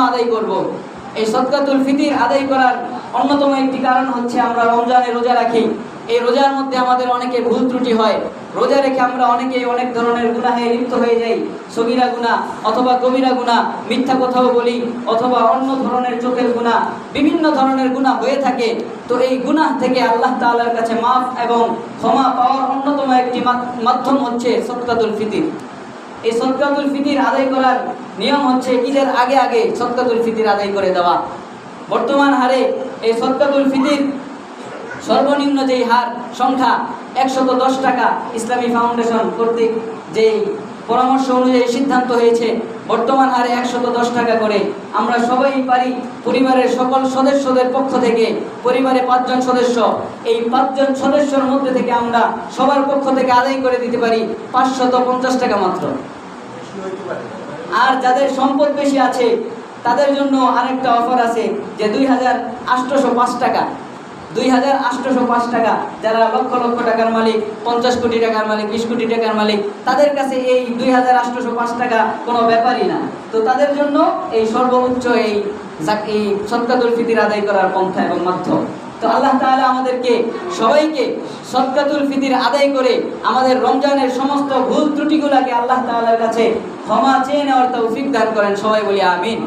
আদায় করব। এই সদকাতুল ফিতির আদায় করার অন্যতম একটি কারণ হচ্ছে আমরা রমজানে রোজা রাখি। এই রোজার মধ্যে আমাদের অনেকে ভুল ত্রুটি হয়। রোজা রেখে আমরা অনেকেই অনেক ধরনের গুনাহে লিপ্ত হয়ে যাই। সগীরা গুনাহ অথবা কবিরা গুনাহ, মিথ্যা কথাও বলি, অথবা অন্য ধরনের চোখের গুনাহ, বিভিন্ন ধরনের গুনাহ হয়ে থাকে। তো এই গুনাহ থেকে আল্লাহ তাআলার কাছে মাফ এবং ক্ষমা পাওয়ার অন্যতম একটি মাধ্যম হচ্ছে সদকাতুল ফিতির। এই সদকাতুল ফিতির আদায় করার নিয়ম হচ্ছে ঈদের আগে আগে সদকাতুল ফিতির আদায় করে দেওয়া। বর্তমান হারে এই সদকাতুল ফিতির সর্বনিম্ন যেই হার সংখ্যা 110 টাকা, ইসলামী ফাউন্ডেশন কর্তৃক যেই পরামর্শ অনুযায়ী সিদ্ধান্ত হয়েছে, বর্তমান হারে 110 টাকা করে আমরা সবাই পারি পরিবারের সকল সদস্যদের পক্ষ থেকে, পরিবারে 5 জন সদস্য, এই 5 জন সদস্যর মধ্যে থেকে আমরা সবার পক্ষ থেকে আদায় করে দিতে পারি 550 টাকা মাত্র। আর যাদের সম্পদ বেশি আছে তাদের জন্য আরেকটা অফার আছে যে 2805 টাকা, 2805 টাকা। যারা লক্ষ লক্ষ টাকার মালিক, 50 কোটি টাকার মালিক, 20 কোটি টাকার মালিক, তাদের কাছে এই 2805 টাকা কোনো ব্যাপারই না। তো তাদের জন্য এই সর্বোচ্চ এই সদকাতুল ফিতির আদায় করার পন্থা এবং মাধ্যম। তো আল্লাহ তাআলা আমাদেরকে সবাইকে সদকাতুল ফিতির আদায় করে আমাদের রমজানের সমস্ত ভুল ত্রুটিগুলোকে আল্লাহ তাআলার কাছে ক্ষমা চেয়ে নেওয়ার তৌফিক দান করেন। সবাই বলি আমিন।